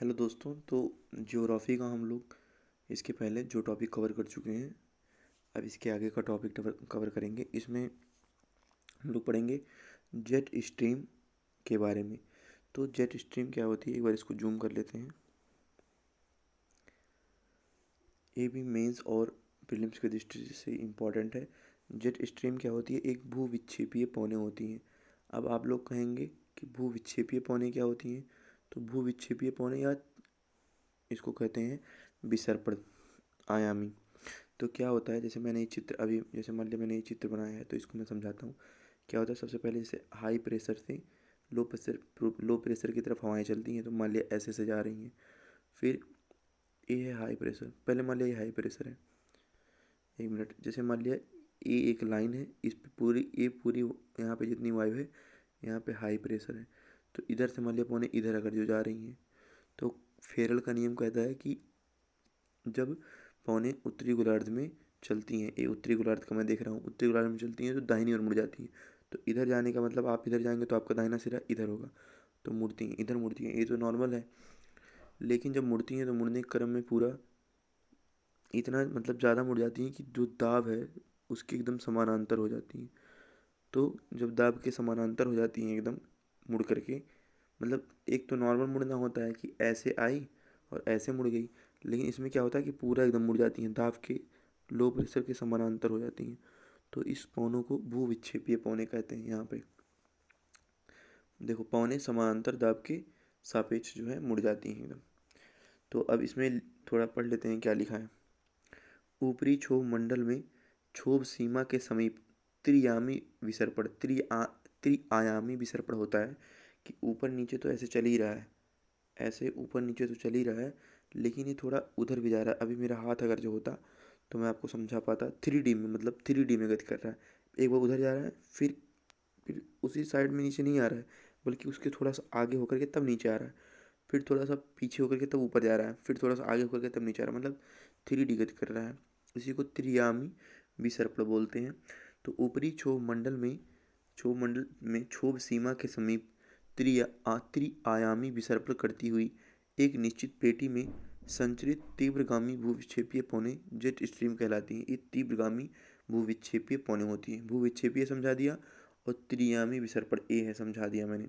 Hello दोस्तों। तो geography का हम लोग इसके पहले जो टॉपिक कवर कर चुके हैं, अब इसके आगे का टॉपिक कवर करेंगे। इसमें हम लोग पढ़ेंगे जेट स्ट्रीम के बारे में। तो जेट स्ट्रीम क्या होती है, एक बार इसको जूम कर लेते हैं। ये भी मेंस और प्रीलिम्स की दृष्टि से इम्पॉर्टेंट है। जेट स्ट्रीम क्या होती है, एक भू विक्षेपीय पौने होती हैं। अब आप लोग कहेंगे कि भू विक्षेपीय पौने क्या होती हैं। तो भू विक्षेपीय पौने या इसको कहते हैं विसर्पण आयामी। तो क्या होता है, जैसे मैंने ये चित्र अभी जैसे मान लिया मैंने ये चित्र बनाया है, तो इसको मैं समझाता हूँ। क्या होता है, सबसे पहले जैसे हाई प्रेशर से लो प्रेशर की तरफ हवाएं चलती हैं, तो मान लिया ऐसे से जा रही हैं। फिर ये है हाई प्रेशर, पहले मान लिया ये हाई प्रेशर है। एक मिनट, जैसे मान लिया ये एक लाइन है, इस पे पूरी यहाँ पे जितनी वायु है, यहाँ पे हाई प्रेशर है। तो इधर से मान लिया पौने इधर अगर जो जा रही हैं, तो फेरल का नियम कहता है कि जब पौने उत्तरी गोलार्ध में चलती हैं, ये उत्तरी गोलार्ध का मैं देख रहा हूँ, उत्तरी गोलार्ध में चलती हैं तो दाहिनी ओर मुड़ जाती हैं। तो इधर जाने का मतलब आप इधर जाएंगे तो आपका दाहिना सिरा इधर होगा, तो मुड़ती हैं, इधर मुड़ती हैं, ये तो नॉर्मल है। लेकिन जब मुड़ती हैं तो मुड़ने के क्रम में पूरा इतना मतलब ज़्यादा मुड़ जाती हैं कि जो दाब है उसके एकदम समानांतर हो जाती हैं। तो जब दाब के समानांतर हो जाती हैं एकदम मुड़ करके, मतलब एक तो नॉर्मल मुड़ना होता है कि ऐसे आई और ऐसे मुड़ गई, लेकिन इसमें क्या होता है कि पूरा एकदम मुड़ जाती हैं, दाब के लो प्रेशर के समानांतर हो जाती हैं। तो इस पौनों को भू विक्षेपीय पौने कहते हैं। यहाँ पे देखो, पौने समानांतर दाब के सापेक्ष जो है मुड़ जाती हैं एकदम। तो अब इसमें थोड़ा पढ़ लेते हैं क्या लिखा है। ऊपरी क्षोभ मंडल में क्षोभ सीमा के समीप त्रियामी विसर्पण त्रिआयामी विसर्पण होता है। कि ऊपर नीचे तो ऐसे चल ही रहा है, ऐसे ऊपर नीचे तो चल ही रहा है, लेकिन ये थोड़ा उधर भी जा रहा है। अभी मेरा हाथ अगर जो होता तो मैं आपको समझा पाता। 3D में, मतलब 3D में गति कर रहा है। एक बार उधर जा रहा है, फिर उसी साइड में नीचे नहीं आ रहा है, बल्कि उसके थोड़ा सा आगे होकर के तब नीचे आ रहा है। फिर थोड़ा सा पीछे होकर के तब ऊपर जा रहा है, फिर थोड़ा सा आगे होकर के तब नीचे आ रहा है, मतलब 3D गति कर रहा है। इसी को त्रियामी विसर्पण बोलते हैं। तो ऊपरी क्षोभ मंडल में क्षोभ सीमा के समीप त्रिआयामी विसर्पण करती हुई एक निश्चित पेटी में संचरित तीव्रगामी भूविक्षेपीय पौने जेट स्ट्रीम कहलाती हैं। ये तीव्रगामी भूविक्षेपीय पौने होती हैं। भूविक्षेपीय समझा दिया और त्रियामी विसर्पण ए है समझा दिया मैंने।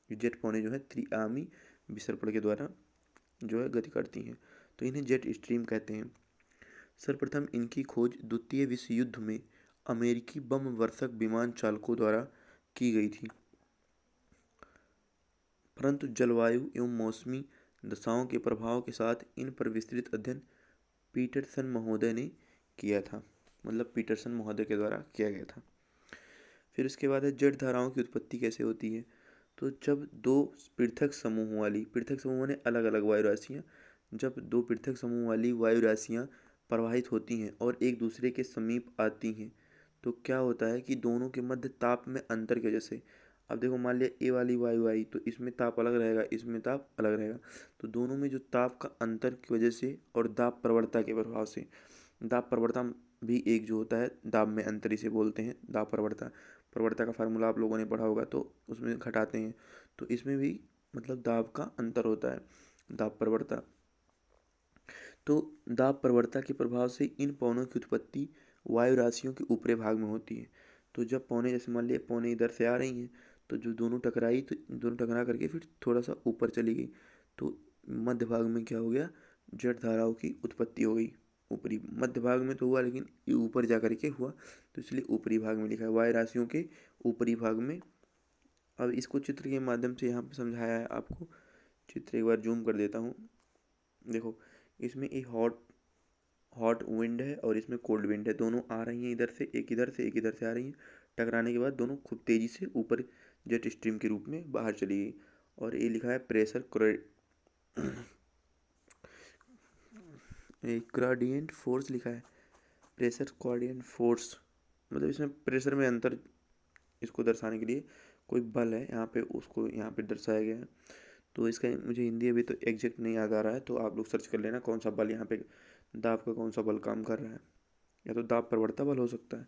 ये जेट पौने जो है त्रियामी विसर्पण के द्वारा जो है गति करती हैं, तो इन्हें जेट स्ट्रीम कहते हैं। सर्वप्रथम इनकी खोज द्वितीय विश्व युद्ध में अमेरिकी बम वर्षक विमान चालकों द्वारा की गई थी, परंतु जलवायु एवं मौसमी दशाओं के प्रभाव के साथ इन पर विस्तृत अध्ययन पीटरसन महोदय ने किया था, मतलब पीटरसन महोदय के द्वारा किया गया था। फिर उसके बाद है जेट धाराओं की उत्पत्ति कैसे होती है। तो जब दो पृथक समूह माने अलग अलग वायु राशियाँ, जब दो पृथक समूह वाली वायु राशियाँ प्रवाहित होती हैं और एक दूसरे के समीप आती हैं, तो क्या होता है कि दोनों के मध्य ताप में अंतर की वजह से, अब देखो मान लिया ए वाली वायु आई तो इसमें ताप अलग रहेगा, इसमें ताप अलग रहेगा। तो दोनों में जो ताप का अंतर की वजह से और दाब प्रवणता के प्रभाव से, दाब प्रवणता भी एक जो होता है दाब में अंतर, इसे बोलते हैं दाब प्रवणता। प्रवणता का फार्मूला आप लोगों ने पढ़ा होगा, तो उसमें घटाते हैं। तो इसमें भी मतलब दाब का अंतर होता है, दाब प्रवणता। तो दाब प्रवणता के प्रभाव से इन पवनों की उत्पत्ति वायु राशियों के ऊपरी भाग में होती है। तो जब पौने, जैसे मान लिया पौने इधर से आ रही हैं, तो जो दोनों टकराई तो दोनों टकरा करके फिर थोड़ा सा ऊपर चली गई, तो मध्य भाग में क्या हो गया, जट धाराओं की उत्पत्ति हो गई। ऊपरी मध्य भाग में तो हुआ, लेकिन ये ऊपर जा करके हुआ, तो इसलिए ऊपरी भाग में लिखा है वायु राशियों के ऊपरी भाग में। अब इसको चित्र के माध्यम से यहाँ पे समझाया है आपको। चित्र एक बार जूम कर देता हूँ। देखो, इसमें एक हॉट हॉट विंड है और इसमें कोल्ड विंड है, दोनों आ रही हैं इधर से, एक इधर से एक इधर से आ रही हैं। टकराने के बाद दोनों खूब तेज़ी से ऊपर जेट स्ट्रीम के रूप में बाहर चली गई। और ये लिखा है प्रेशर ग्रेडियंट फोर्स लिखा है, प्रेशर ग्रेडियंट फोर्स, मतलब इसमें प्रेशर में अंतर, इसको दर्शाने के लिए कोई बल है यहाँ पे, उसको यहाँ पे दर्शाया गया है। तो इसका मुझे हिंदी अभी तो एग्जैक्ट नहीं याद आ रहा है, तो आप लोग सर्च कर लेना कौन सा बल यहाँ पे, दाब का कौन सा बल काम कर रहा है। या तो दाब प्रवणता बल हो सकता है,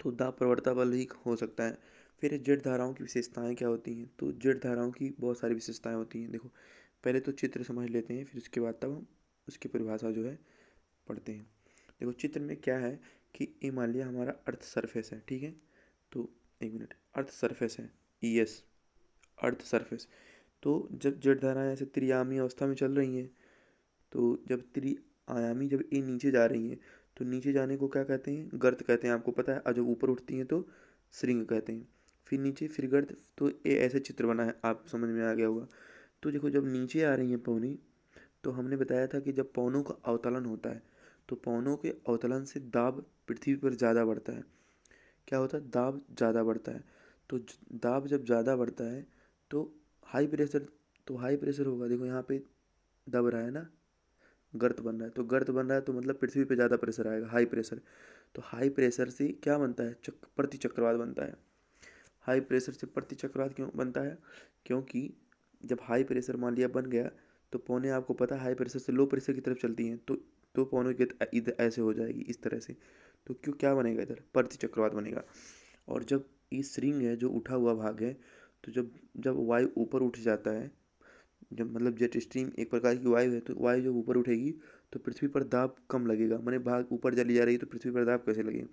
तो दाब प्रवणता बल ही हो सकता है। फिर जेट धाराओं की विशेषताएं क्या होती हैं? तो जेट धाराओं की बहुत सारी विशेषताएं होती हैं। देखो, पहले तो चित्र समझ लेते हैं, फिर उसके बाद तब हम उसकी परिभाषा जो है पढ़ते हैं। देखो, चित्र में क्या है कि ये मान लिया हमारा अर्थ सरफेस है, ठीक है। तो एक मिनट, अर्थ सरफेस है, ES, अर्थ सरफेस। तो जब जेट धाराएं ऐसे त्रियामी अवस्था में चल रही हैं, तो जब त्रिआयामी जब ये नीचे जा रही हैं, तो नीचे जाने को क्या कहते हैं? गर्त कहते हैं, आपको पता है। और जब ऊपर उठती हैं तो श्रृंग कहते हैं। फिर नीचे, फिर गर्त। तो ये ऐसे चित्र बना है, आप समझ में आ गया होगा। तो देखो, जब नीचे आ रही हैं पौनी, तो हमने बताया था कि जब पौनों का अवतलन होता है, तो पौनों के अवतलन से दाब पृथ्वी पर ज़्यादा बढ़ता है। क्या होता है? दाब ज़्यादा बढ़ता है। तो दाब जब ज़्यादा बढ़ता है तो हाई प्रेशर, तो हाई प्रेशर होगा। देखो यहाँ पे दब रहा है ना, गर्त बन रहा है, तो गर्त बन रहा है तो मतलब पृथ्वी पे ज़्यादा प्रेशर आएगा, हाई प्रेशर। तो हाई प्रेशर से क्या बनता है? प्रति चक्रवात बनता है। हाई प्रेशर से प्रति चक्रवात क्यों बनता है? क्योंकि जब हाई प्रेशर मान लिया बन गया, तो पौने, आपको पता है, हाई प्रेशर से लो प्रेशर की तरफ चलती हैं, तो पौनों की गति इधर ऐसे हो जाएगी, इस तरह से। तो क्यों, क्या बनेगा? इधर प्रति चक्रवात बनेगा। और जब ये श्रृंग है, जो उठा हुआ भाग है, तो जब जब वायु ऊपर उठ जाता है, जब मतलब जेट स्ट्रीम एक प्रकार की वायु है, तो वायु जब ऊपर उठेगी तो पृथ्वी पर दाब कम लगेगा। माने भाग ऊपर चली जा रही है तो पृथ्वी पर दाब कैसे लगेगा?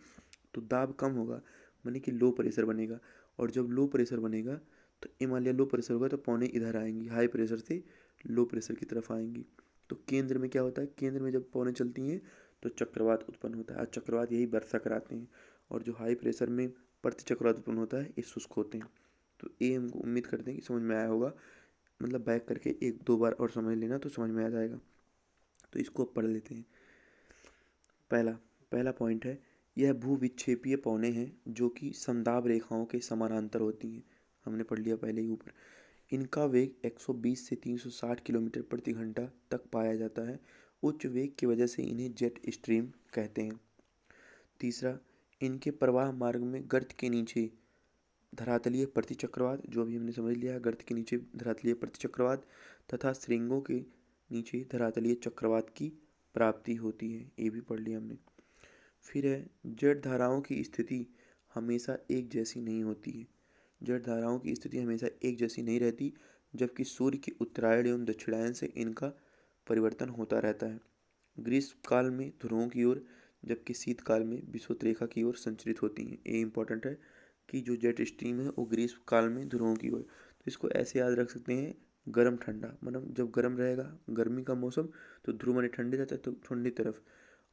तो दाब कम होगा, माने कि लो प्रेशर बनेगा। और जब लो प्रेशर बनेगा, तो हिमालय लो प्रेशर होगा, तो पौने इधर आएंगी, हाई प्रेशर से लो प्रेशर की तरफ आएंगी। तो केंद्र में क्या होता है? केंद्र में जब पौने चलती हैं तो चक्रवात उत्पन्न होता है। और चक्रवात यही वर्षा कराते हैं। और जो हाई प्रेशर में प्रति चक्रवात उत्पन्न होता है, ये शुष्क होते हैं। तो ये हमको उम्मीद करते हैं कि समझ में आया होगा। मतलब बैक करके एक दो बार और समझ लेना तो समझ में आ जाएगा। तो इसको अब पढ़ लेते हैं। पहला पहला पॉइंट है, यह भूविक्षेपीय पौने हैं जो कि समदाब रेखाओं के समानांतर होती हैं। हमने पढ़ लिया पहले ही ऊपर। इनका वेग 120 से 360 किलोमीटर प्रति घंटा तक पाया जाता है। उच्च वेग की वजह से इन्हें जेट स्ट्रीम कहते हैं। तीसरा, इनके प्रवाह मार्ग में गर्त के नीचे धरातलीय प्रतिचक्रवात, जो अभी हमने समझ लिया, गर्त के नीचे धरातलीय प्रतिचक्रवात तथा श्रृंगों के नीचे धरातलीय चक्रवात की प्राप्ति होती है। ये भी पढ़ लिया हमने। फिर है, जेट धाराओं की स्थिति हमेशा एक जैसी नहीं होती है। जेट धाराओं की स्थिति हमेशा एक जैसी नहीं रहती, जबकि सूर्य के उत्तरायण एवं दक्षिणायन से इनका परिवर्तन होता रहता है। ग्रीष्म काल में ध्रुवों की ओर, जबकि शीतकाल में विषुवत रेखा की ओर संचरित होती हैं। ये इंपॉर्टेंट है कि जो जेट स्ट्रीम है वो ग्रीष्म काल में ध्रुवों की ओर। तो इसको ऐसे याद रख सकते हैं, गर्म ठंडा, मतलब जब गर्म रहेगा, गर्मी का मौसम, तो ध्रुव माने ठंडे रहता है, तो ठंडी तरफ।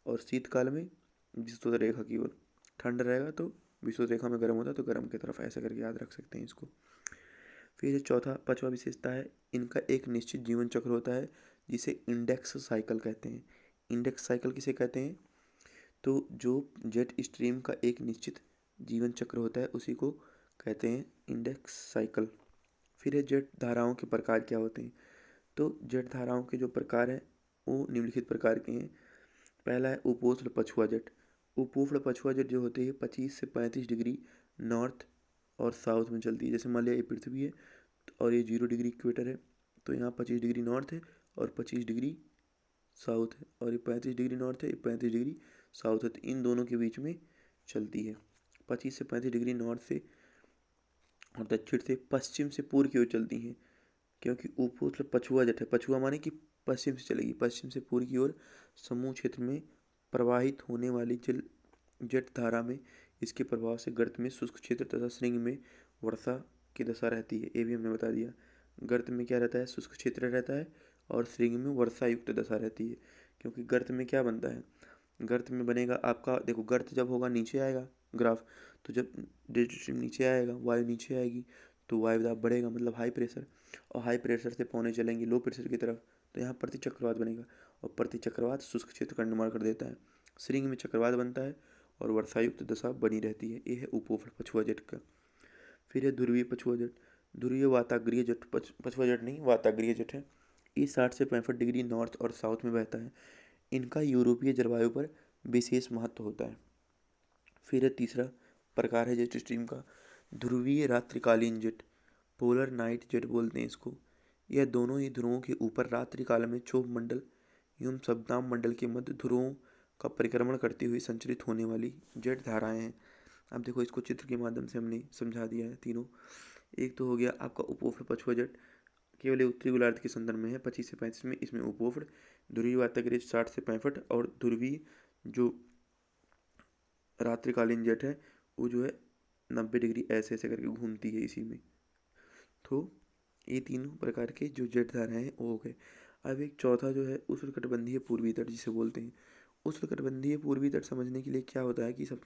और शीतकाल में विषुवत रेखा की ओर। ठंड रहेगा तो विषुवत रेखा में गर्म होता है, तो गर्म की तरफ, ऐसा करके याद रख सकते हैं इसको। फिर चौथा पांचवा विशेषता है, इनका एक निश्चित जीवन चक्र होता है जिसे इंडेक्स साइकिल कहते हैं। इंडेक्स साइकिल किसे कहते हैं? तो जो जेट स्ट्रीम का एक निश्चित जीवन चक्र होता है उसी को कहते हैं इंडेक्स साइकिल। फिर है, जेट धाराओं के प्रकार क्या होते हैं? तो जेट धाराओं के जो प्रकार हैं वो निम्नलिखित प्रकार के हैं। पहला है उपोष्ण पछुआ जेट। उपोष्ण पछुआ जेट जो होती है 25 से 35 डिग्री नॉर्थ और साउथ में चलती है। जैसे मान लिया ये पृथ्वी है और ये 0 डिग्री इक्वेटर है, तो यहाँ 25 डिग्री नॉर्थ है और 25 डिग्री साउथ है, और ये 35 डिग्री नॉर्थ है, ये 35 डिग्री साउथ है, तो इन दोनों के बीच में चलती है। 25 से 35 डिग्री नॉर्थ से और दक्षिण से पश्चिम से पूर्व की ओर चलती हैं। क्योंकि उपोष्ण पछुआ जेट है, पछुआ माने कि पश्चिम से चलेगी, पश्चिम से पूर्व की ओर समूह क्षेत्र में प्रवाहित होने वाली जल जेट धारा में इसके प्रभाव से गर्त में शुष्क क्षेत्र तथा श्रृंग में वर्षा की दशा रहती है। ये भी हमने बता दिया। गर्त में क्या रहता है? शुष्क क्षेत्र रहता है, और श्रृंग में वर्षा युक्त दशा रहती है। क्योंकि गर्त में क्या बनता है? गर्त में बनेगा आपका, देखो, गर्त जब होगा नीचे आएगा ग्राफ, तो जब जेट स्ट्रीम नीचे आएगा, वायु नीचे आएगी, तो वायु दाब बढ़ेगा, मतलब हाई प्रेशर। और हाई प्रेशर से पौने चलेंगे लो प्रेशर की तरफ, तो यहाँ प्रति चक्रवात बनेगा, और प्रति चक्रवात शुष्क क्षेत्र का निर्माण कर देता है। श्रृंग में चक्रवात बनता है और वर्षायुक्त दशा बनी रहती है। ये है उपोष्ण पछुआ जेट का। फिर है ध्रुवीय पछुआ जेट। ध्रुवीय वाताग्रीय जेट, पछुआ जेट नहीं, वाताग्रीय जेट है। ये 60 से 65 डिग्री नॉर्थ और साउथ में बहता है। इनका यूरोपीय जलवायु पर विशेष महत्व होता है। फिर है तीसरा प्रकार है जेट स्ट्रीम का, ध्रुवीय रात्रिकालीन जेट, पोलर नाइट जेट बोलते हैं इसको। यह दोनों ही ध्रुवों के ऊपर रात्रि काल में क्षोभ मंडल एवं शब्दाम मंडल के मध्य ध्रुवों का परिक्रमण करती हुई संचरित होने वाली जेट धाराएं हैं। अब देखो इसको चित्र के माध्यम से हमने समझा दिया है तीनों। एक तो हो गया आपका उपोष्ण पछुआ जट, केवल उत्तरी गोलार्ध के संदर्भ में है 25 से 35 में, इसमें उपोष्ण। ध्रुवीय वाताग्रेज 60 से 65, और ध्रुवीय जो रात्रिकालीन जट है वो जो है 90 डिग्री ऐसे ऐसे करके घूमती है इसी में। तो ये तीनों प्रकार के जो जट धाराएं हैं वो हो गए। अब एक चौथा जो है उष्णकटिबंधीय पूर्वी तट जिसे बोलते हैं। उष्णकटिबंधीय पूर्वी तट समझने के लिए क्या होता है कि सब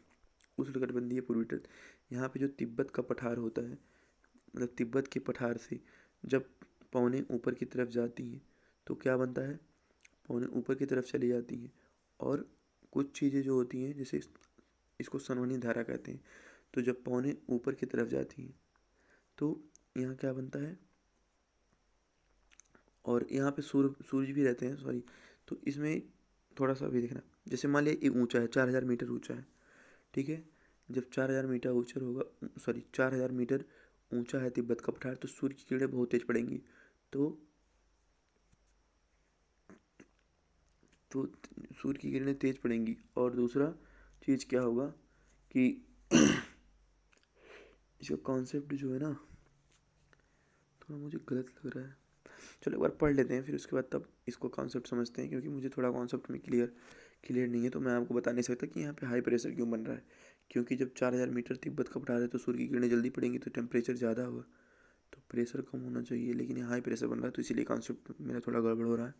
उष्णकटिबंधीय पूर्वी तट, यहाँ पे जो तिब्बत का पठार होता है, मतलब तिब्बत के पठार से जब पौने ऊपर की तरफ जाती हैं तो क्या बनता है, पौने ऊपर की तरफ चली जाती हैं, और कुछ चीज़ें जो होती हैं जैसे इसको सनवनी धारा कहते हैं, तो जब पौने ऊपर की तरफ जाती हैं तो यहाँ क्या बनता है, और यहाँ पे सूरज भी रहते हैं, सॉरी। तो इसमें थोड़ा सा भी देखना, जैसे मान लिया ये ऊंचा है, 4000 मीटर ऊंचा है, ठीक है। जब 4000 मीटर ऊंचा होगा, सॉरी 4000 मीटर ऊंचा है तिब्बत का पठार, तो सूर्य की किरणें बहुत तेज पड़ेंगी। तो तो सूर्य की किरणें तेज पड़ेंगी। और दूसरा चीज़ क्या होगा कि इसका कॉन्सेप्ट जो है ना थोड़ा मुझे गलत लग रहा है। चलो एक बार पढ़ लेते हैं, फिर उसके बाद तब इसको कॉन्सेप्ट समझते हैं, क्योंकि मुझे थोड़ा कॉन्सेप्ट में क्लियर नहीं है, तो मैं आपको बता नहीं सकता कि यहाँ पे हाई प्रेशर क्यों बन रहा है। क्योंकि जब 4000 मीटर तिब्बत का पठार है तो सूर्य की किरणें जल्दी पड़ेंगी तो टेम्परेचर ज़्यादा होगा, तो प्रेशर कम होना चाहिए, लेकिन यहाँ हाई प्रेशर बन रहा है, तो इसीलिए कॉन्सेप्ट मेरा थोड़ा गड़बड़ हो रहा है।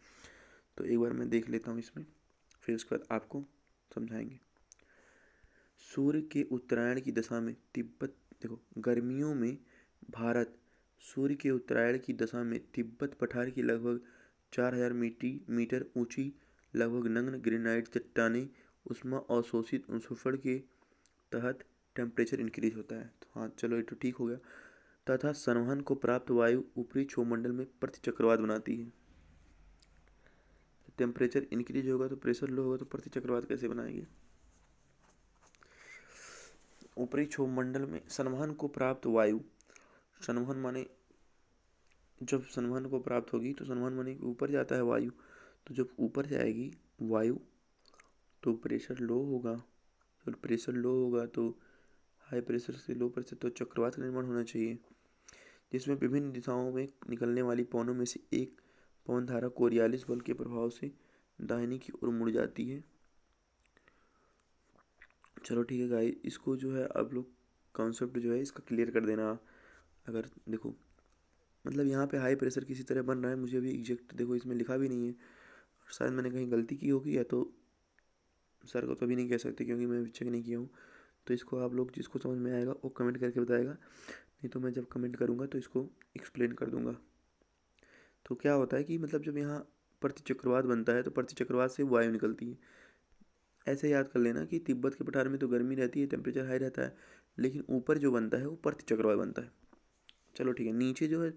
तो एक बार मैं देख लेता हूँ इसमें, फिर उसके बाद आपको समझाएंगे। सूर्य के उत्तरायण की दशा में तिब्बत, देखो गर्मियों में भारत सूर्य के उत्तरायण की दशा में तिब्बत पठार की लगभग 4000 मीटर ऊंची लगभग नग्न ग्रेनाइट चट्टानें उष्मा अवशोषित उष्णफल के तहत टेम्परेचर इंक्रीज होता है। तो हाँ चलो ये तो ठीक हो गया। तथा संवहन को प्राप्त वायु ऊपरी क्षोमंडल में प्रतिचक्रवात बनाती है। टेम्परेचर इंक्रीज होगा तो प्रेशर लो होगा, तो प्रतिचक्रवात कैसे बनाएगी। ऊपरी क्षोभमंडल में संवहन को प्राप्त वायु, संवहन माने जब संवहन को प्राप्त होगी तो संवहन माने ऊपर जाता है वायु, तो जब ऊपर जाएगी वायु तो प्रेशर लो होगा, तो प्रेशर लो होगा तो हाई प्रेशर से लो प्रेशर तो चक्रवात का निर्माण होना चाहिए, जिसमें विभिन्न दिशाओं में निकलने वाली पवनों में से एक पवन धारा कोरियालिस बल के प्रभाव से दाहिनी की ओर मुड़ जाती है। चलो ठीक है गाइस, इसको जो है आप लोग कॉन्सेप्ट जो है इसका क्लियर कर देना। अगर देखो मतलब यहाँ पे हाई प्रेशर किसी तरह बन रहा है, मुझे अभी एग्जैक्ट देखो इसमें लिखा भी नहीं है, शायद मैंने कहीं गलती की होगी, या तो सर को तो अभी नहीं कह सकते क्योंकि मैं चेक नहीं किया हूँ। तो इसको आप लोग जिसको समझ में आएगा वो कमेंट करके बताएगा, नहीं तो मैं जब कमेंट करूँगा तो इसको एक्सप्लेन कर दूँगा। तो क्या होता है कि मतलब जब यहाँ प्रतिचक्रवात बनता है तो प्रतिचक्रवात से वायु निकलती है। ऐसे याद कर लेना कि तिब्बत के पठार में तो गर्मी रहती है, टेम्परेचर हाई रहता है, लेकिन ऊपर जो बनता है वो प्रतिचक्रवात बनता है। चलो ठीक है, नीचे जो है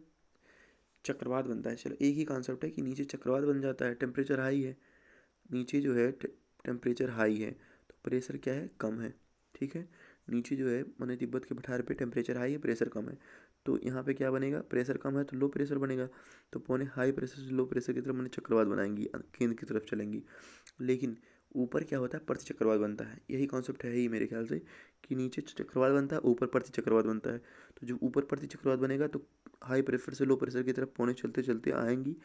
चक्रवात बनता है। चलो एक ही कॉन्सेप्ट है कि नीचे चक्रवात बन जाता है, टेम्परेचर हाई है, नीचे जो है टेम्परेचर हाई है तो प्रेशर क्या है, कम है। ठीक है, नीचे जो है मैंने तिब्बत के पठार पे टेम्परेचर हाई है, प्रेशर कम है, तो यहाँ पे क्या बनेगा, प्रेशर कम है तो लो प्रेशर बनेगा, तो पौने हाई प्रेशर से लो प्रेशर की तरफ मैंने चक्रवात बनाएंगी, केंद्र की तरफ चलेंगी। लेकिन ऊपर क्या होता है, प्रति चक्रवात बनता है। यही कॉन्सेप्ट है ही मेरे ख्याल से कि नीचे चक्रवात बनता है, ऊपर प्रति चक्रवात बनता है। तो जो ऊपर प्रति चक्रवात बनेगा तो हाई प्रेशर से लो प्रेशर की तरफ पौने चलते चलते आएंगी,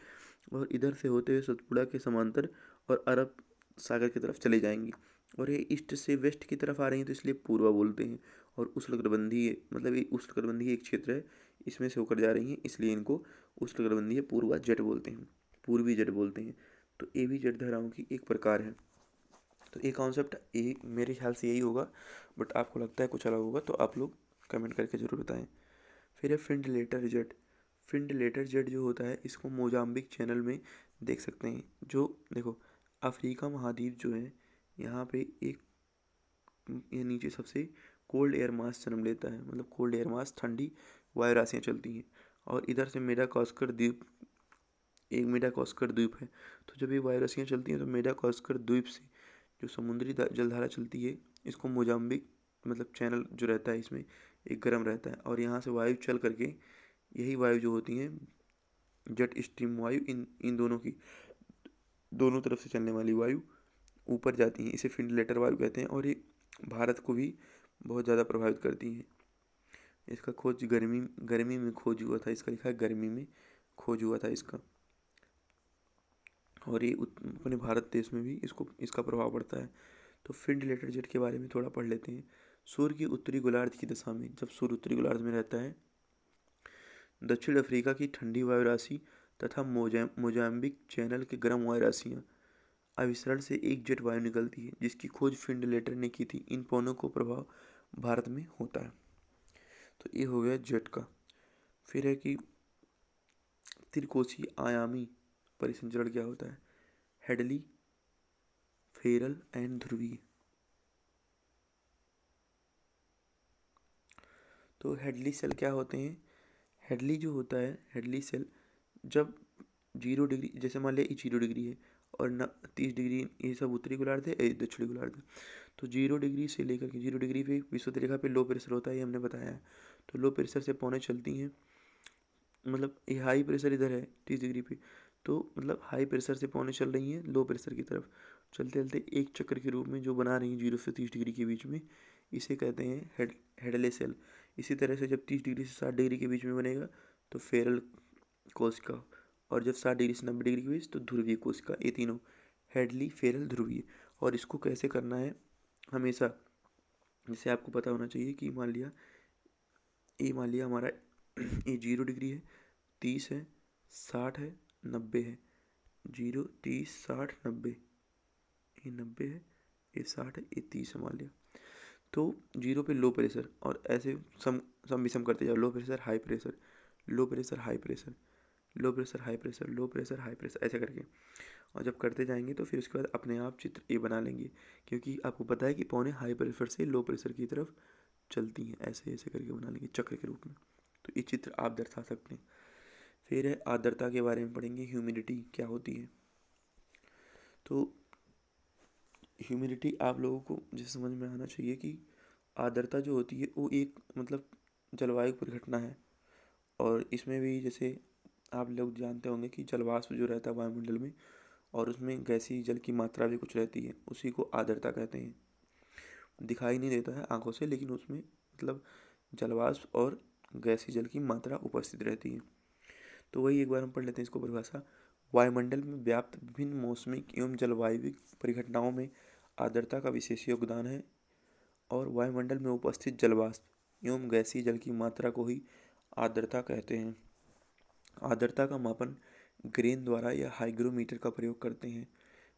और इधर से होते हुए सतपुड़ा के समांतर और अरब सागर की तरफ चले जाएंगी। और ये ईस्ट से वेस्ट की तरफ आ रही हैं तो इसलिए पूर्वा बोलते हैं। और उष्णकटिबंधीय मतलब ये उष्णकटिबंधीय एक क्षेत्र है, इसमें से होकर जा रही हैं, इसलिए इनको उष्णकटिबंधीय पूर्वा जट बोलते हैं, पूर्वी जट बोलते हैं। तो ये भी जट धाराओं की एक प्रकार है। तो ये कॉन्सेप्ट यही मेरे ख्याल से यही होगा, बट आपको लगता है कुछ अलग होगा तो आप लोग कमेंट करके ज़रूर बताएं। फिर है फिंड लेटर जेट। फिंड लेटर जेट जो होता है इसको मोजाम्बिक चैनल में देख सकते हैं। जो देखो अफ्रीका महाद्वीप जो है यहाँ पे एक ये नीचे सबसे कोल्ड एयर मास जन्म लेता है, मतलब कोल्ड एयर मास ठंडी वायु राशियाँ चलती हैं। और इधर से मेडागास्कर द्वीप, एक मेडागास्कर द्वीप है, तो जब ये वायु राशियाँ चलती हैं तो मेडागास्कर द्वीप से जो समुद्री जलधारा चलती है इसको मोजाम्बिक मतलब चैनल जो रहता है इसमें एक गर्म रहता है, और यहाँ से वायु चल करके यही वायु जो होती हैं जेट स्ट्रीम वायु, इन इन दोनों की दोनों तरफ से चलने वाली वायु ऊपर जाती हैं, इसे फिंड लेटर वायु कहते हैं। और ये भारत को भी बहुत ज़्यादा प्रभावित करती हैं। इसका खोज गर्मी में खोज हुआ था, इसका लिखा है गर्मी में खोज हुआ था इसका। और ये अपने भारत देश में भी इसका प्रभाव पड़ता है। तो फिन डिलेटर जेट के बारे में थोड़ा पढ़ लेते हैं। सूर्य की उत्तरी गोलार्ध की दशा में, जब सूर्य उत्तरी गोलार्ध में रहता है, दक्षिण अफ्रीका की ठंडी वायु राशि तथा मोजाम्बिक चैनल के गर्म वायु राशियाँ अभिसरण से एक जेट वायु निकलती है जिसकी खोज फिन डिलेटर ने की थी। इन पौनों को प्रभाव भारत में होता है। तो ये हो गया जेट का। फिर है कि त्रिकोशीय आयामी परिसंचरण क्या होता है? हेडली, फेरल एंड ध्रुवीय। तो हेडली सेल क्या होते हैं? हेडली जो होता है, हेडली सेल जब 0 डिग्री, जैसे मान लिया 0 डिग्री है और 30 डिग्री, ये सब उत्तरी गोलार्ध है, ये दक्षिणी गोलार्ध है। तो 0 डिग्री से लेकर के 0 डिग्री पे विषुवत रेखा पे लो प्रेशर होता है, ये हमने बताया है। तो लो प्रेशर से पौने चलती हैं, मतलब ये हाई प्रेशर इधर है 30 डिग्री पे, तो मतलब हाई प्रेशर से पौने चल रही हैं लो प्रेशर की तरफ, चलते चलते एक चक्र के रूप में जो बना रही हैं 0 से 30 डिग्री के बीच में, इसे कहते हैं हेडले सेल। इसी तरह से जब 30 डिग्री से 60 डिग्री के बीच में बनेगा तो फेरल कोशिका, और जब 60 डिग्री से 90 डिग्री के बीच तो ध्रुवीय कोशिका। ये तीनों हेडली, फेरल, ध्रुवीय। और इसको कैसे करना है हमेशा, जैसे आपको पता होना चाहिए कि मान लिया हमारा ये 0 डिग्री है, 30 है, 60 है, 90 है। 0, 30, 60, 90, ये 90 है, ये 60 है, ये 30 है मान लिया। तो 0 पे लो प्रेशर, और ऐसे सम विषम करते जाओ, low pressure high pressure, low pressure high pressure, low pressure high pressure, low pressure high pressure, ऐसे करके। और जब करते जाएंगे तो फिर उसके बाद अपने आप चित्र ए बना लेंगे, क्योंकि आपको पता है कि पौने हाई प्रेशर से लो प्रेशर की तरफ चलती हैं, ऐसे ऐसे करके बना लेंगे चक्र के रूप में। तो ये चित्र आप दर्शा सकते हैं। फिर है आर्द्रता के बारे में पढ़ेंगे, ह्यूमिडिटी क्या होती है। तो ह्यूमिडिटी आप लोगों को जैसे समझ में आना चाहिए कि आर्द्रता जो होती है वो एक मतलब जलवायु परिघटना है, और इसमें भी जैसे आप लोग जानते होंगे कि जलवाष्प जो रहता है वायुमंडल में, और उसमें गैसीय जल की मात्रा भी कुछ रहती है, उसी को आर्द्रता कहते हैं। दिखाई नहीं देता है आंखों से, लेकिन उसमें मतलब जलवाष्प और गैसीय जल की मात्रा उपस्थित रहती है। तो वही एक बार हम पढ़ लेते हैं इसको परिभाषा। वायुमंडल में व्याप्त विभिन्न मौसमिक एवं जलवायु परिघटनाओं में आर्द्रता का विशेष योगदान है, और वायुमंडल में उपस्थित जलवाष्प एवं गैसीय जल की मात्रा को ही आर्द्रता कहते हैं। आर्द्रता का मापन ग्रेन द्वारा या हाइग्रोमीटर का प्रयोग करते हैं।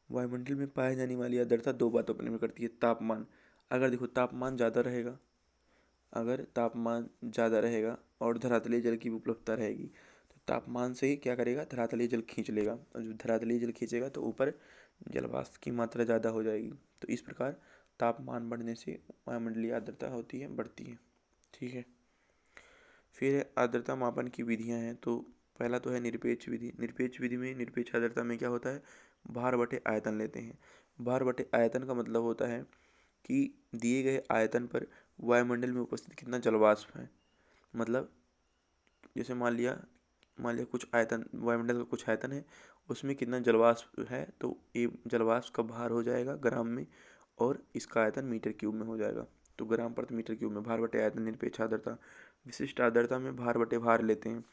वायुमंडल में पाए जाने वाली आर्द्रता दो बातों पर निर्भर करती है। तापमान, अगर देखो तापमान ज़्यादा रहेगा, अगर तापमान ज़्यादा रहेगा और धरातलीय जल की उपलब्धता रहेगी, तो तापमान से क्या करेगा, धरातलीय जल खींच लेगा, और जब धरातलीय जल खींचेगा तो ऊपर जलवाष्प की मात्रा ज़्यादा हो जाएगी। तो इस प्रकार तापमान बढ़ने से वायुमंडलीय आर्द्रता होती है, बढ़ती है। ठीक है। फिर है आर्द्रता मापन की विधियाँ हैं। तो पहला तो है निरपेक्ष विधि। निरपेक्ष विधि में, निरपेक्ष आर्द्रता में क्या होता है, भार बटे आयतन लेते हैं। भार बटे आयतन का मतलब होता है कि दिए गए आयतन पर वायुमंडल में उपस्थित कितना जलवाष्प है। मतलब जैसे मान लिया कुछ आयतन, वायुमंडल का कुछ आयतन है, उसमें कितना जलवाष्प है, तो ये जलवाष्प का भार हो जाएगा ग्राम में, और इसका आयतन मीटर क्यूब में हो जाएगा। तो ग्राम प्रति मीटर क्यूब में भार बटे आयतन निरपेक्ष आर्द्रता। विशिष्ट आर्द्रता में भार बटे भार लेते हैं,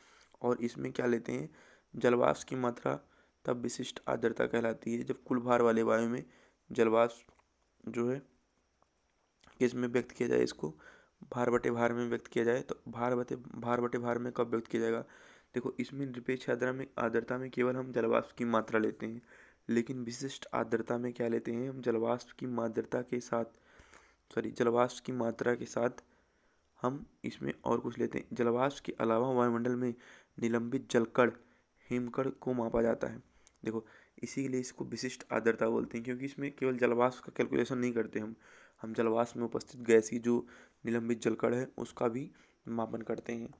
और इसमें क्या लेते हैं, जलवाष्प की मात्रा, तब विशिष्ट आर्द्रता कहलाती है जब कुल भार वाले वायु में जलवाष्प जो है किस में व्यक्त किया जाए, इसको भार बटे भार में व्यक्त किया जाए। तो भार बटे भार में कब व्यक्त किया जाएगा, देखो इसमें निरपेक्ष आर्द्रता में केवल हम जलवाष्प की मात्रा लेते हैं, लेकिन विशिष्ट आर्द्रता में क्या लेते हैं, हम जलवाष्प की जलवाष्प की मात्रा के साथ हम इसमें और कुछ लेते हैं। जलवाष्प के अलावा वायुमंडल में निलंबित जलकण, हिमकण को मापा जाता है। देखो इसीलिए इसको विशिष्ट आर्द्रता बोलते हैं, क्योंकि इसमें केवल जलवाष्प का कैलकुलेशन नहीं करते हम जलवाष्प में उपस्थित गैसीय जो निलंबित जलकण है उसका भी मापन करते हैं।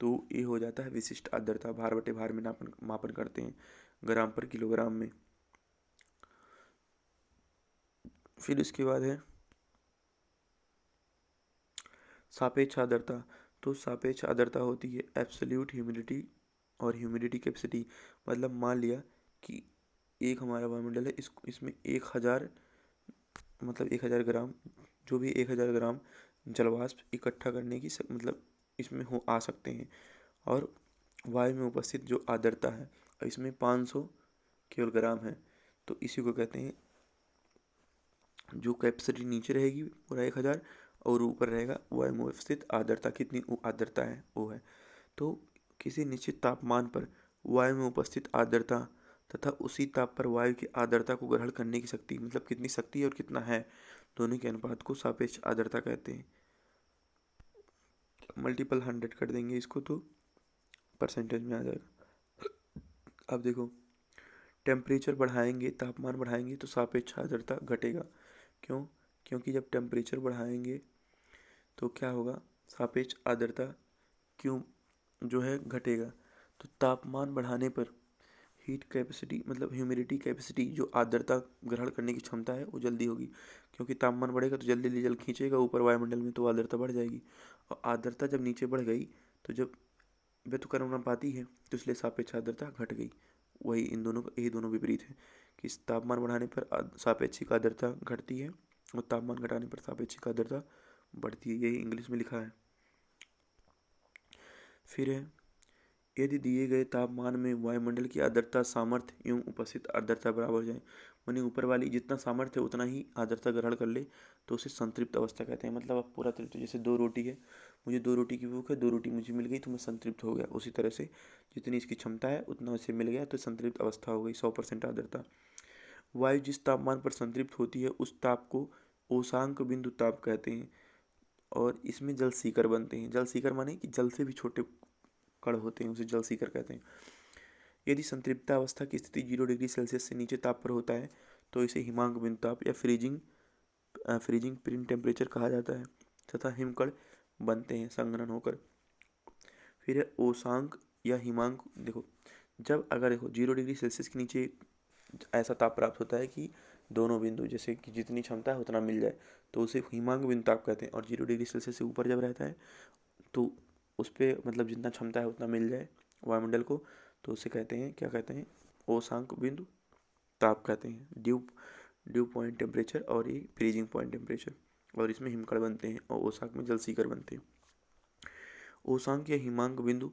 तो ये हो जाता है विशिष्ट आर्द्रता। भार बटे भार में मापन करते हैं ग्राम पर किलोग्राम में। फिर इसके बाद है सापेक्ष आर्द्रता। तो सापेक्ष आर्द्रता होती है एब्सोल्यूट ह्यूमिडिटी और ह्यूमिडिटी कैपेसिटी। मतलब मान लिया कि एक हमारा वायुमंडल है, इसमें 1000 मतलब 1000 ग्राम, जो भी 1000 ग्राम जलवाष्प इकट्ठा करने की मतलब इसमें हो आ सकते हैं। और वायु में उपस्थित जो आर्द्रता है इसमें 500 किलोग्राम है। तो इसी को कहते हैं, जो कैपेसिटी नीचे रहेगी पूरा 1000 और ऊपर रहेगा वायु में उपस्थित आर्द्रता, कितनी आर्द्रता है वो है। तो किसी निश्चित तापमान पर वायु में उपस्थित आर्द्रता तथा उसी ताप पर वायु की आर्द्रता को ग्रहण करने की शक्ति, मतलब कितनी शक्ति है और कितना है, दोनों के अनुपात को सापेक्ष आर्द्रता कहते हैं। मल्टीपल 100 कर देंगे इसको तो परसेंटेज में आ जाएगा। अब देखो, टेम्परेचर बढ़ाएंगे, तापमान बढ़ाएंगे तो सापेक्ष आर्द्रता घटेगा। क्यों? क्योंकि जब टेम्परेचर बढ़ाएंगे तो क्या होगा, सापेक्ष आर्द्रता क्यों जो है घटेगा। तो तापमान बढ़ाने पर हीट कैपेसिटी, मतलब ह्यूमिडिटी कैपेसिटी, जो आर्द्रता ग्रहण करने की क्षमता है वो जल्दी होगी, क्योंकि तापमान बढ़ेगा तो जल्दी जल खींचेगा ऊपर वायुमंडल में, तो आर्द्रता बढ़ जाएगी। और आर्द्रता जब नीचे बढ़ गई तो जब व्युत्क्रमणापाती है तो इसलिए सापेक्ष आर्द्रता घट गई। वही इन दोनों, यही दोनों विपरीत है कि तापमान बढ़ाने पर सापेक्षिक आर्द्रता घटती है और तापमान घटाने पर सापेक्षिक आर्द्रता बढ़ती है, यही इंग्लिश में लिखा है। फिर है, यदि दिए गए तापमान में वायुमंडल की आर्द्रता सामर्थ्य एवं उपस्थित आर्द्रता बराबर हो जाए, मानी ऊपर वाली जितना सामर्थ्य है उतना ही आर्द्रता ग्रहण कर ले, तो उसे संतृप्त अवस्था कहते हैं। मतलब अब पूरा तृप्त, जैसे 2 रोटी है, मुझे 2 रोटी की भूख है, 2 रोटी मुझे मिल गई तो मैं संतृप्त हो गया। उसी तरह से जितनी इसकी क्षमता है उतना उसे मिल गया तो संतृप्त अवस्था हो गई, 100% आर्द्रता। वायु जिस तापमान पर संतृप्त होती है उस ताप को ओसांक बिंदु ताप कहते हैं, और इसमें जल सीकर बनते हैं। जल सीकर माने कि जल से भी छोटे कण होते हैं, उसे जल सीकर कहते हैं। यदि संतृप्ता अवस्था की स्थिति 0 डिग्री सेल्सियस से नीचे ताप पर होता है तो इसे हिमांक बिंदु ताप या फ्रीजिंग पिन टेम्परेचर कहा जाता है, तथा हिमकण बनते हैं संघनन होकर। फिर है ओसांक या हिमांक। देखो, जब अगर देखो 0 डिग्री सेल्सियस के नीचे ऐसा ताप प्राप्त होता है कि दोनों बिंदु, जैसे कि जितनी क्षमता है उतना मिल जाए, तो उसे हिमांक बिंदु ताप कहते हैं। और 0 डिग्री सेल्सियस से ऊपर जब रहता है तो उस पर मतलब जितना क्षमता है उतना मिल जाए वायुमंडल को, तो उसे कहते हैं, क्या कहते हैं, ओसांक बिंदु ताप कहते हैं। ड्यू पॉइंट टेम्परेचर और ये फ्रीजिंग पॉइंट टेम्परेचर, और इसमें हिमकण बनते हैं और ओसांक में जल सीकर बनते हैं। ओसांक या हिमांक बिंदु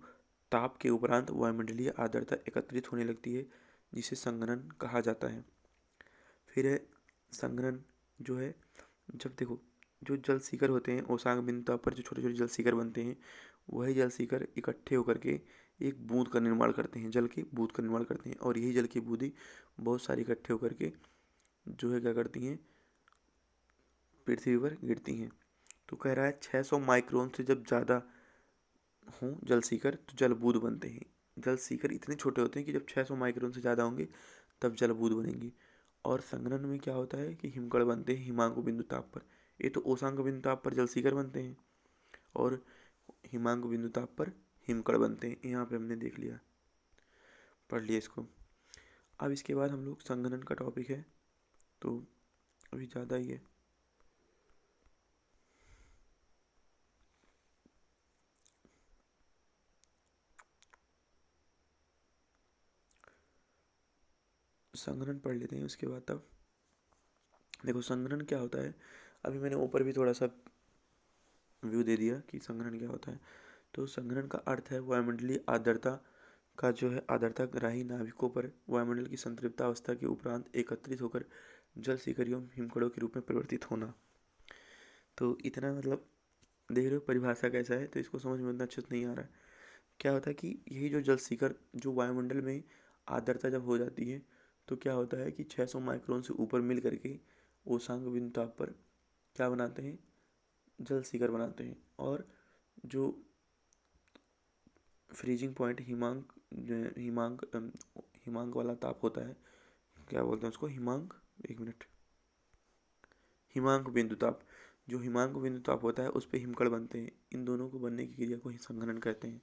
ताप के उपरांत वायुमंडलीय आर्द्रता एकत्रित होने लगती है, जिसे संघनन कहा जाता है। फिर है संघनन, जो है जब देखो जो जल सीकर होते हैं ओसांक बिंदु ताप पर, जो छोटे छोटे जल सीकर बनते हैं, वही जल सीकर इकट्ठे होकर के एक बूंद का निर्माण करते हैं, जल की बूंद का निर्माण करते हैं। और यही जल की बूंदें बहुत सारी इकट्ठे होकर के जो है क्या करती हैं, पृथ्वी पर गिरती हैं। तो कह रहा है 600 माइक्रोन से जब ज़्यादा हों जल सीकर तो जल बूंद बनते हैं। जल सीकर इतने छोटे होते हैं कि जब 600 माइक्रोन से ज़्यादा होंगे तब जल बूंद बनेंगी। और संघनन में क्या होता है कि हिमकण बनते हैं हिमांक बिंदु ताप पर। ये तो ओसांक बिंदु ताप पर जल सीकर बनते हैं और हिमांक बिंदु ताप पर हिमकण बनते हैं। यहाँ पे हमने देख लिया, पढ़ लिया इसको। अब इसके बाद हम लोग संघनन का टॉपिक है तो अभी ज़्यादा ही है। संघनन पढ़ लेते हैं उसके बाद। तब देखो संघनन क्या होता है, अभी मैंने ऊपर भी थोड़ा सा व्यू दे दिया कि संघनन क्या होता है। तो संघनन का अर्थ है वायुमंडलीय आर्द्रता का जो है आर्द्रता ग्राही नाभिकों पर वायुमंडल की संतृप्त अवस्था के उपरांत एकत्रित होकर जल शिखरियों हिमकणों के रूप में परिवर्तित होना। तो इतना मतलब देख रहे हो परिभाषा कैसा है, तो इसको समझ में उतना अच्छे से नहीं आ रहा है। क्या होता है कि यही जो जल शिखर जो वायुमंडल में आर्द्रता जब हो जाती है तो क्या होता है कि 600 माइक्रोन से ऊपर मिल करके ओसांक बिंदु ताप पर क्या बनाते हैं, जल शिखर बनाते हैं। और जो फ्रीजिंग पॉइंट हिमांक वाला ताप होता है, क्या बोलते हैं उसको, हिमांक, एक मिनट, हिमांक बिंदु ताप, जो हिमांक बिंदु ताप होता है उस पर हिमकण बनते हैं। इन दोनों को बनने की क्रिया को ही संघनन कहते हैं।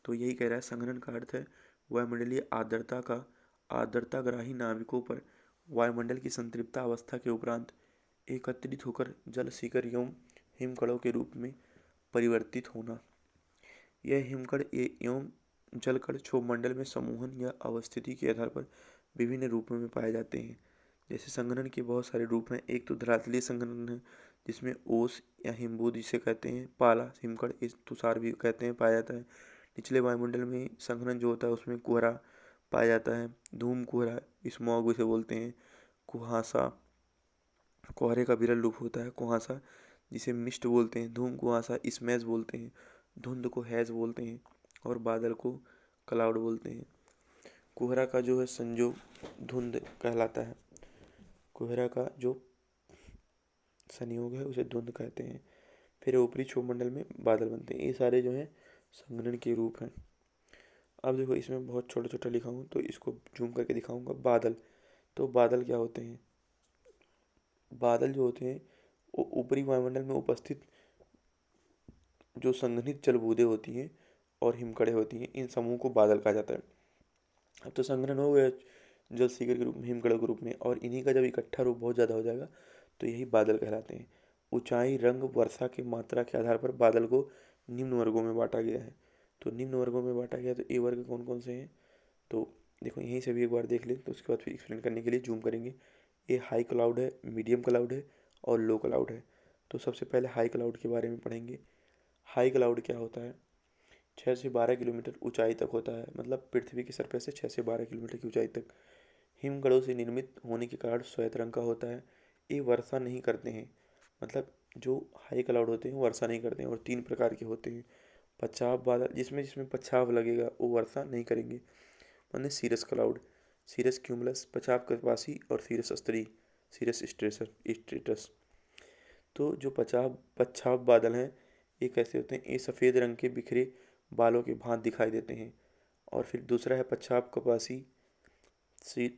तो यही कह रहा है संघनन का अर्थ है वायुमंडलीय आर्द्रता का आर्द्रताग्राही नाभिकों पर वायुमंडल की संतृप्त अवस्था के उपरांत एकत्रित होकर जल शिखर एवं हिमकणों के रूप में परिवर्तित होना। यह हिमकण एवं जलकण क्षोभमंडल में समूहन या अवस्थिति के आधार पर विभिन्न रूपों में पाए जाते हैं। जैसे संघनन के बहुत सारे रूप हैं। एक तो धरातलीय संघनन है, जिसमें ओस या हिमबूद जिसे कहते हैं, पाला, हिमकड़, इस तुषार भी कहते हैं, पाया जाता है। निचले वायुमंडल में संघनन जो होता है उसमें कोहरा पाया जाता है। धूम कोहरा, स्मॉग उसे बोलते हैं। कुहासा, कोहरे का विरल रूप होता है कुहासा, जिसे मिस्ट बोलते हैं। धूम कुहासा स्मैश बोलते हैं। धुंध को हैज बोलते हैं और बादल को क्लाउड बोलते हैं। कोहरा का जो है संयोग धुंध कहलाता है। कोहरा का जो संयोग है उसे धुंध कहते हैं। फिर ऊपरी क्षोभमंडल में बादल बनते हैं। ये सारे जो हैं संघनन के रूप हैं। अब देखो इसमें बहुत छोटा छोटा लिखा हूँ तो इसको जूम करके दिखाऊंगा। बादल, तो बादल क्या होते हैं? बादल जो होते हैं वो ऊपरी वायुमंडल में उपस्थित जो संघनित जल बूंदें होती हैं और हिमकड़े होती हैं, इन समूह को बादल कहा जाता है। अब तो संघनन हो गया जल सीकर के रूप में, हिमकड़ों के रूप में, और इन्हीं का जब इकट्ठा रूप बहुत ज़्यादा हो जाएगा तो यही बादल कहलाते हैं। ऊंचाई, रंग, वर्षा की मात्रा के आधार पर बादल को निम्न वर्गों में बांटा गया है। तो निम्न वर्गों में बांटा गया तो ए वर्ग कौन कौन से हैं? तो देखो यहीं से भी एक बार देख लें, तो उसके बाद फिर एक्सप्लेन करने के लिए जूम करेंगे। ये हाई क्लाउड है, मीडियम क्लाउड है और लो क्लाउड है। तो सबसे पहले हाई क्लाउड के बारे में पढ़ेंगे। हाई क्लाउड क्या होता है? 6 से 12 किलोमीटर ऊंचाई तक होता है, मतलब पृथ्वी की सरफेस से 6 से 12 किलोमीटर की ऊंचाई तक। हिमगढ़ों से निर्मित होने के कारण श्वेत रंग का होता है। ये वर्षा नहीं करते हैं, मतलब जो हाई क्लाउड होते हैं वर्षा नहीं करते हैं, और 3 प्रकार के होते हैं। पछाव बादल, जिसमें जिसमें पछाव लगेगा वो वर्षा नहीं करेंगे, मतलब सीरस क्लाउड, सीरस क्यूमुलस, पछाव कपासी और सीरस स्तरी, सीरस स्ट्रेटस। तो जो पछाव पछाव बादल हैं ये कैसे होते हैं? ये सफ़ेद रंग के बिखरे बालों के भांत दिखाई देते हैं। और फिर दूसरा है पछाव कपासी, सी,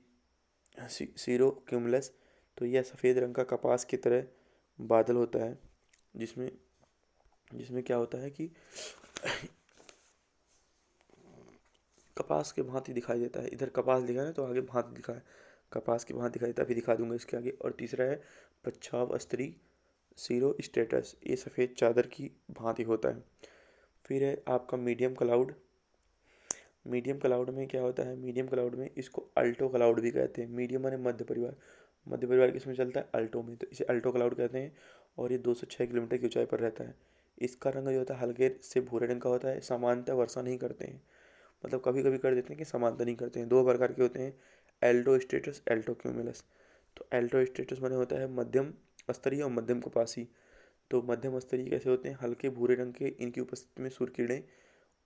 सीरो क्यूमुलस। तो यह सफ़ेद रंग का कपास की तरह बादल होता है, जिसमें जिसमें क्या होता है कि कपास के भांति दिखाई देता है। इधर कपास लिखा है तो आगे भांति लिखा है, कपास के भांति दिखाई देता है, अभी दिखा दूंगा इसके आगे। और तीसरा है पच्छाव स्त्री, सीरो स्टेटस, ये सफ़ेद चादर की भांति होता है। फिर है आपका मीडियम क्लाउड। मीडियम क्लाउड में क्या होता है? मीडियम क्लाउड में इसको अल्टो क्लाउड भी कहते हैं। मीडियम माने मध्य परिवार, मध्य परिवार किसमें चलता है? अल्टो में, तो इसे अल्टो क्लाउड कहते हैं। और ये 206 किलोमीटर की ऊंचाई पर रहता है। इसका रंग जो होता है हल्के से भूरे रंग का होता है। सामान्यतः वर्षा नहीं करते हैं, मतलब कभी कभी कर देते हैं कि समानता नहीं करते हैं। 2 प्रकार के होते हैं, एल्टो स्टेटस, एल्टो क्यूमुलस। तो एल्टो स्टेटस माने होता है मध्यम स्तरीय और मध्यम कपासी। तो मध्यम स्तरीय कैसे होते हैं? हल्के भूरे रंग के, इनकी उपस्थिति में सूर्य किरणें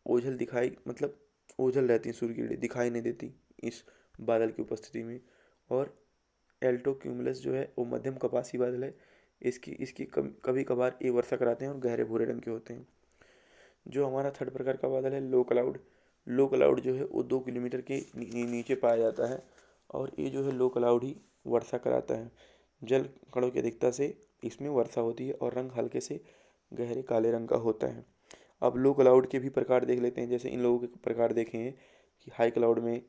ओझल दिखाई, मतलब ओझल रहती हैं, सूर्य किरणें दिखाई नहीं देती इस बादल की उपस्थिति में। और एल्टो क्यूमुलस जो है वो मध्यम कपासी बादल है। इसकी इसकी कभी कभार ये वर्षा कराते हैं और गहरे भूरे रंग के होते हैं। जो हमारा थर्ड प्रकार का बादल है लो क्लाउड। लो क्लाउड जो है वो 2 किलोमीटर के नीचे पाया जाता है, और ये जो है लो क्लाउड ही वर्षा कराता है। जल कणों की अधिकता से इसमें वर्षा होती है और रंग हल्के से गहरे काले रंग का होता है। अब लो क्लाउड के भी प्रकार देख लेते हैं। जैसे इन लोगों के प्रकार देखे हैं कि हाई क्लाउड में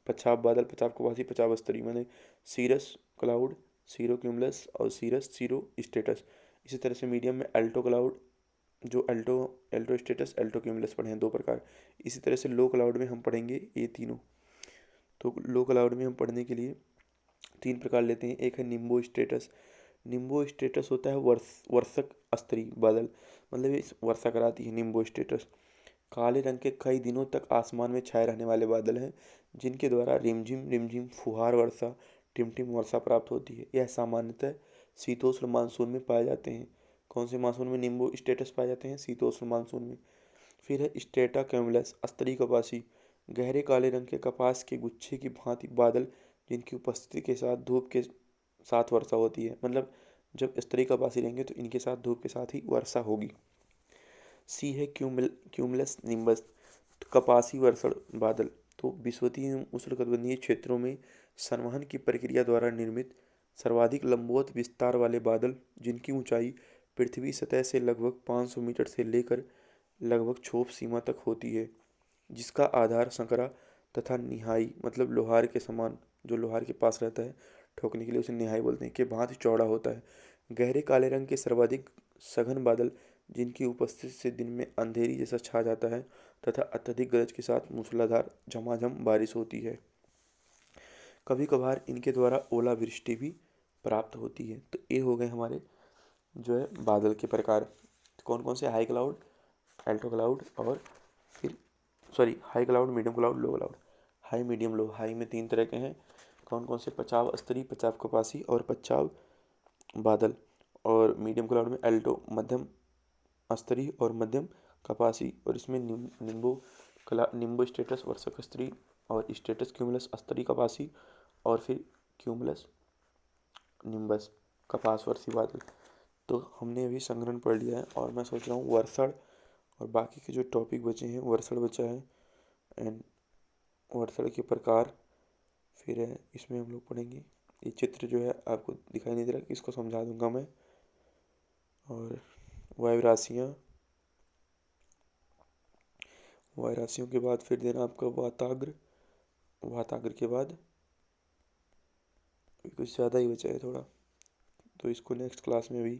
पछाव बादल, पछाव कपासी, पछाव स्तरी, मैंने सीरस क्लाउड, सीरो क्यूमुलस और सीरस सीरो स्टेटस। इसी तरह से मीडियम में अल्टो क्लाउड, जो Alto Alto status, Alto cumulus पढ़े हैं 2 प्रकार। इसी तरह से लो क्लाउड में हम पढ़ेंगे ये तीनों। तो लो क्लाउड में हम पढ़ने के लिए 3 प्रकार लेते हैं। एक है निम्बो स्टेटस। निम्बो स्टेटस होता है वर्षक स्तरीय बादल, मतलब ये वर्षा कराती है निम्बो स्टेटस। काले रंग के कई दिनों तक आसमान में छाए रहने वाले बादल हैं, जिनके द्वारा रिमझिम रिमझिम फुहार वर्षा, टिमटिम वर्षा प्राप्त होती है। यह सामान्यतः शीतोष्ण मानसून में पाए जाते हैं। कौन से मानसून में निम्बो स्टेटस पाए जाते हैं? शीतोष्ण मानसून में। फिर है स्टेटा कैमुलस, स्तरी कपासी, गहरे काले रंग के कपास के गुच्छे की भांति बादल, जिनकी उपस्थिति के साथ धूप के साथ वर्षा होती है। मतलब जब स्तरी कपासी रहेंगे तो इनके साथ धूप के साथ ही वर्षा होगी। सी है क्यूमुलस निम्बस, कपासी वर्षण बादल। तो विषुवतीय एवं उष्णकटिबंधीय क्षेत्रों में संवहन की प्रक्रिया द्वारा निर्मित सर्वाधिक लंबवत विस्तार वाले बादल, जिनकी ऊंचाई पृथ्वी सतह से लगभग 500 मीटर से लेकर लगभग क्षोभ सीमा तक होती है, जिसका आधार संकरा तथा निहाई, मतलब लोहार के समान, जो लोहार के पास रहता है ठोकने के लिए उसे निहाई बोलते हैं, के भांति चौड़ा होता है। गहरे काले रंग के सर्वाधिक सघन बादल, जिनकी उपस्थिति से दिन में अंधेरी जैसा छा जाता है तथा अत्यधिक गरज के साथ मूसलाधार झमाझम बारिश होती है। कभी कभार इनके द्वारा ओलावृष्टि भी प्राप्त होती है। तो ये हो गए हमारे जो है बादल के प्रकार कौन कौन से, हाई क्लाउड, एल्टो क्लाउड और फिर हाई क्लाउड, मीडियम क्लाउड, लो क्लाउड। हाई, मीडियम, लो। हाई में 3 तरह के हैं, कौन कौन से, पचाव स्तरीय, पचाव कपासी और पचाव बादल। और मीडियम क्लाउड में एल्टो, मध्यम स्तरीय और मध्यम कपासी। और इसमें निम्बो स्टेटस वर्षक स्तरीय और स्टेटस क्यूमुलस स्तरीय कपासी और फिर क्यूमुलस निम्बस कपास वर्षी बादल। तो हमने अभी संग्रहण पढ़ लिया है और मैं सोच रहा हूँ वर्षण और बाकी के जो टॉपिक बचे हैं, वर्षण बचा है एंड वर्षण के प्रकार, फिर इसमें हम लोग पढ़ेंगे। ये चित्र जो है आपको दिखाई नहीं दे रहा, इसको समझा दूंगा मैं। और वायु राशियों के बाद फिर देना आपका वाताग्र। वाताग्र के बाद कुछ ज़्यादा ही बचा है थोड़ा, तो इसको नेक्स्ट क्लास में भी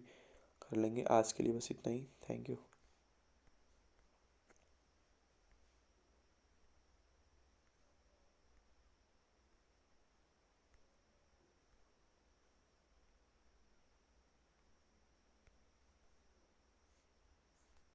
कर लेंगे। आज के लिए बस इतना ही। Thank you.